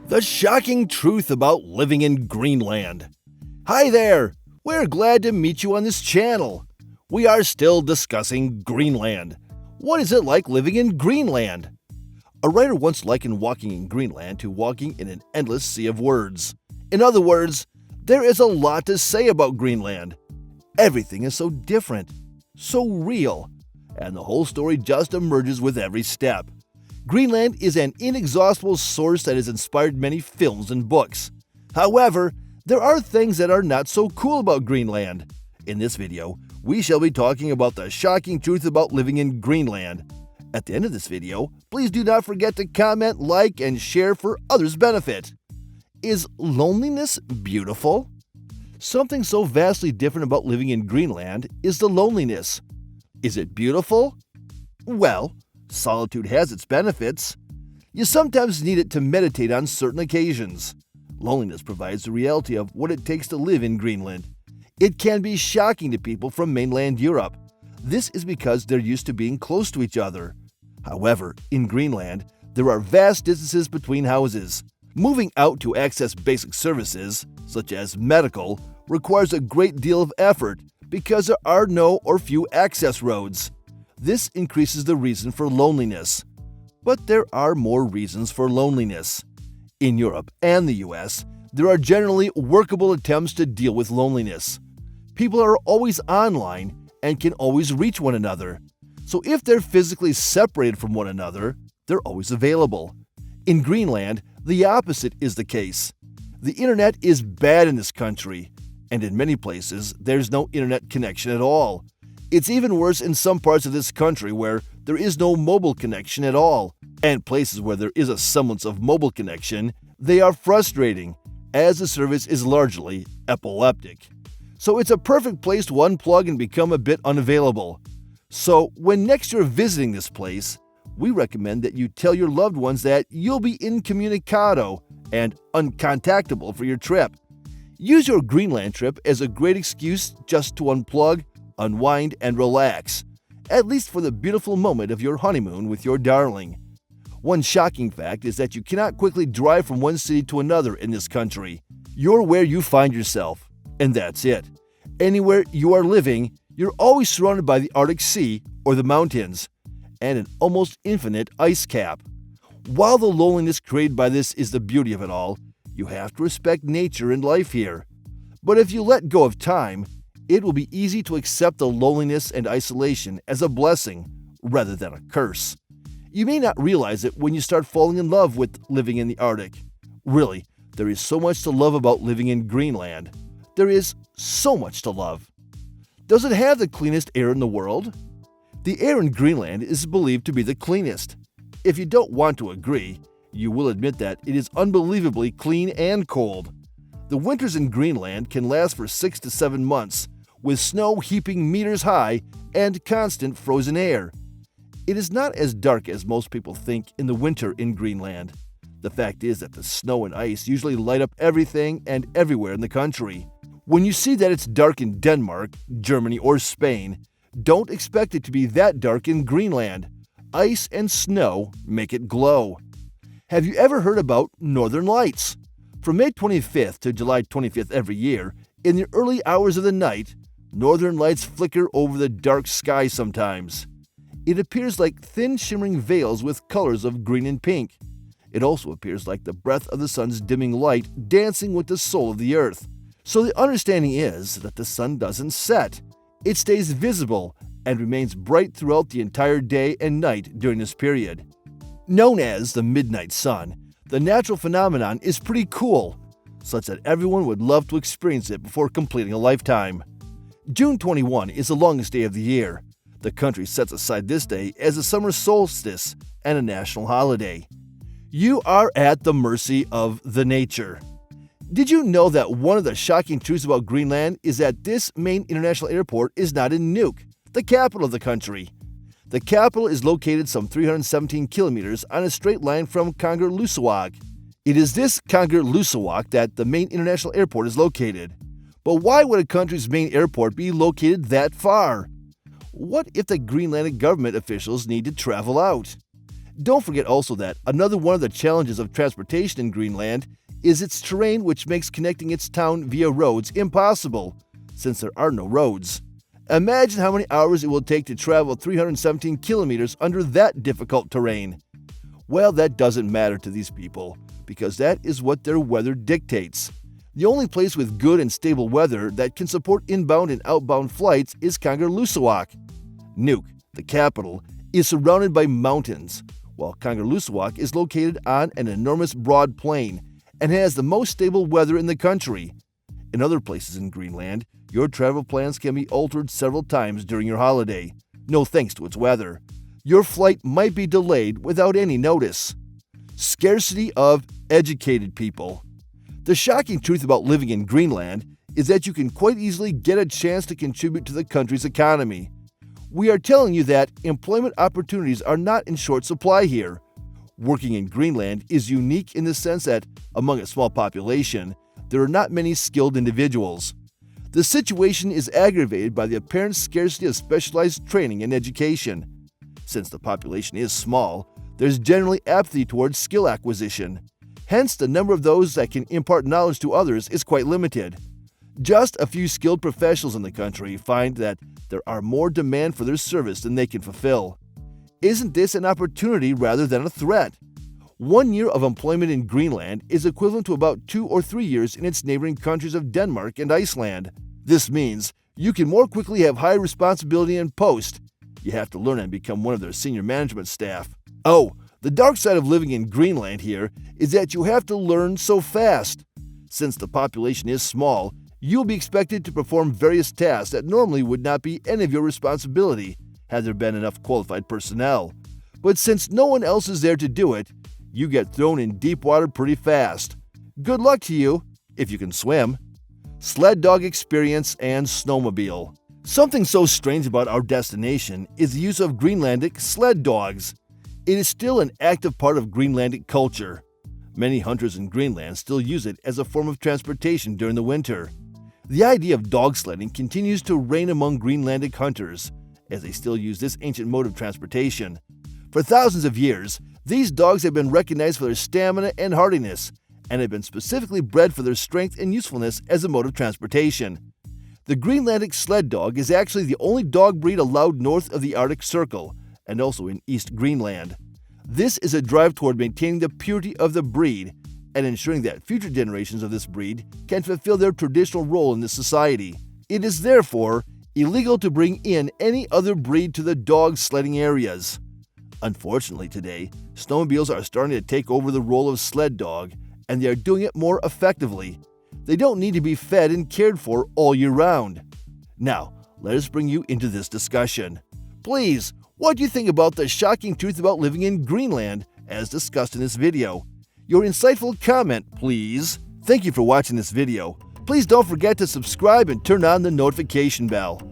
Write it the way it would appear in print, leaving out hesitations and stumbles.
The shocking truth about living in Greenland. Hi there! We're glad to meet you on this channel. We are still discussing Greenland. What is it like living in Greenland? A writer once likened walking in Greenland to walking in an endless sea of words. In other words, there is a lot to say about Greenland. Everything is so different, so real, and the whole story just emerges with every step. Greenland is an inexhaustible source that has inspired many films and books. However, there are things that are not so cool about Greenland. In this video, we shall be talking about the shocking truth about living in Greenland. At the end of this video, please do not forget to comment, like, and share for others' benefit. Is loneliness beautiful? Something so vastly different about living in Greenland is the loneliness. Is it beautiful? Well, solitude has its benefits. You sometimes need it to meditate on certain occasions. Loneliness provides the reality of what it takes to live in Greenland. It can be shocking to people from mainland Europe. This is because they're used to being close to each other. However, in Greenland, there are vast distances between houses. Moving out to access basic services, such as medical, requires a great deal of effort because there are no or few access roads. This increases the reason for loneliness. But there are more reasons for loneliness. In Europe and the US, there are generally workable attempts to deal with loneliness. People are always online and can always reach one another. So if they're physically separated from one another, they're always available. In Greenland, the opposite is the case. The internet is bad in this country, and in many places, there's no internet connection at all. It's even worse in some parts of this country where there is no mobile connection at all. And places where there is a semblance of mobile connection, they are frustrating, as the service is largely epileptic. So it's a perfect place to unplug and become a bit unavailable. So when next you're visiting this place, we recommend that you tell your loved ones that you'll be incommunicado and uncontactable for your trip. Use your Greenland trip as a great excuse just to unplug, unwind, and relax, at least for the beautiful moment of your honeymoon with your darling. One shocking fact is that you cannot quickly drive from one city to another in this country. You're where you find yourself, and that's it. Anywhere you are living, you're always surrounded by the Arctic Sea or the mountains, and an almost infinite ice cap. While the loneliness created by this is the beauty of it all, you have to respect nature and life here. But if you let go of time, it will be easy to accept the loneliness and isolation as a blessing rather than a curse. You may not realize it when you start falling in love with living in the Arctic. Really, there is so much to love about living in Greenland. There is so much to love. Does it have the cleanest air in the world? The air in Greenland is believed to be the cleanest. If you don't want to agree, you will admit that it is unbelievably clean and cold. The winters in Greenland can last for 6 to 7 months, with snow heaping meters high and constant frozen air. It is not as dark as most people think in the winter in Greenland. The fact is that the snow and ice usually light up everything and everywhere in the country. When you see that it's dark in Denmark, Germany, or Spain, don't expect it to be that dark in Greenland. Ice and snow make it glow. Have you ever heard about Northern Lights? From May 25th to July 25th every year, in the early hours of the night, northern lights flicker over the dark sky sometimes. It appears like thin shimmering veils with colors of green and pink. It also appears like the breath of the sun's dimming light dancing with the soul of the earth. So the understanding is that the sun doesn't set. It stays visible and remains bright throughout the entire day and night during this period. Known as the midnight sun, the natural phenomenon is pretty cool, such that everyone would love to experience it before completing a lifetime. June 21 is the longest day of the year. The country sets aside this day as a summer solstice and a national holiday. You are at the mercy of the nature. Did you know that one of the shocking truths about Greenland is that this main international airport is not in Nuuk, the capital of the country? The capital is located some 317 kilometers on a straight line from Kangerlussuaq. It is this Kangerlussuaq that the main international airport is located. But why would a country's main airport be located that far? What if the Greenlandic government officials need to travel out? Don't forget also that another one of the challenges of transportation in Greenland is its terrain, which makes connecting its town via roads impossible, since there are no roads. Imagine how many hours it will take to travel 317 kilometers under that difficult terrain. Well, that doesn't matter to these people, because that is what their weather dictates. The only place with good and stable weather that can support inbound and outbound flights is Kangerlussuaq. Nuuk, the capital, is surrounded by mountains, while Kangerlussuaq is located on an enormous broad plain and has the most stable weather in the country. In other places in Greenland, your travel plans can be altered several times during your holiday, no thanks to its weather. Your flight might be delayed without any notice. Scarcity of educated people. The shocking truth about living in Greenland is that you can quite easily get a chance to contribute to the country's economy. We are telling you that employment opportunities are not in short supply here. Working in Greenland is unique in the sense that, among a small population, there are not many skilled individuals. The situation is aggravated by the apparent scarcity of specialized training and education. Since the population is small, there's generally apathy towards skill acquisition. Hence, the number of those that can impart knowledge to others is quite limited. Just a few skilled professionals in the country find that there are more demand for their service than they can fulfill. Isn't this an opportunity rather than a threat? 1 year of employment in Greenland is equivalent to about 2 or 3 years in its neighboring countries of Denmark and Iceland. This means you can more quickly have high responsibility and post. You have to learn and become one of their senior management staff. Oh, the dark side of living in Greenland here is that you have to learn so fast. Since the population is small, you'll be expected to perform various tasks that normally would not be any of your responsibility had there been enough qualified personnel. But since no one else is there to do it, you get thrown in deep water pretty fast. Good luck to you, if you can swim. Sled dog experience and snowmobile. Something so strange about our destination is the use of Greenlandic sled dogs. It is still an active part of Greenlandic culture. Many hunters in Greenland still use it as a form of transportation during the winter. The idea of dog sledding continues to reign among Greenlandic hunters, as they still use this ancient mode of transportation. For thousands of years, these dogs have been recognized for their stamina and hardiness, and have been specifically bred for their strength and usefulness as a mode of transportation. The Greenlandic sled dog is actually the only dog breed allowed north of the Arctic Circle, and also in East Greenland. This is a drive toward maintaining the purity of the breed and ensuring that future generations of this breed can fulfill their traditional role in this society. It is therefore illegal to bring in any other breed to the dog sledding areas. Unfortunately today, snowmobiles are starting to take over the role of sled dog, and they are doing it more effectively. They don't need to be fed and cared for all year round. Now, let us bring you into this discussion. Please, what do you think about the shocking truth about living in Greenland, as discussed in this video? Your insightful comment, please. Thank you for watching this video. Please don't forget to subscribe and turn on the notification bell.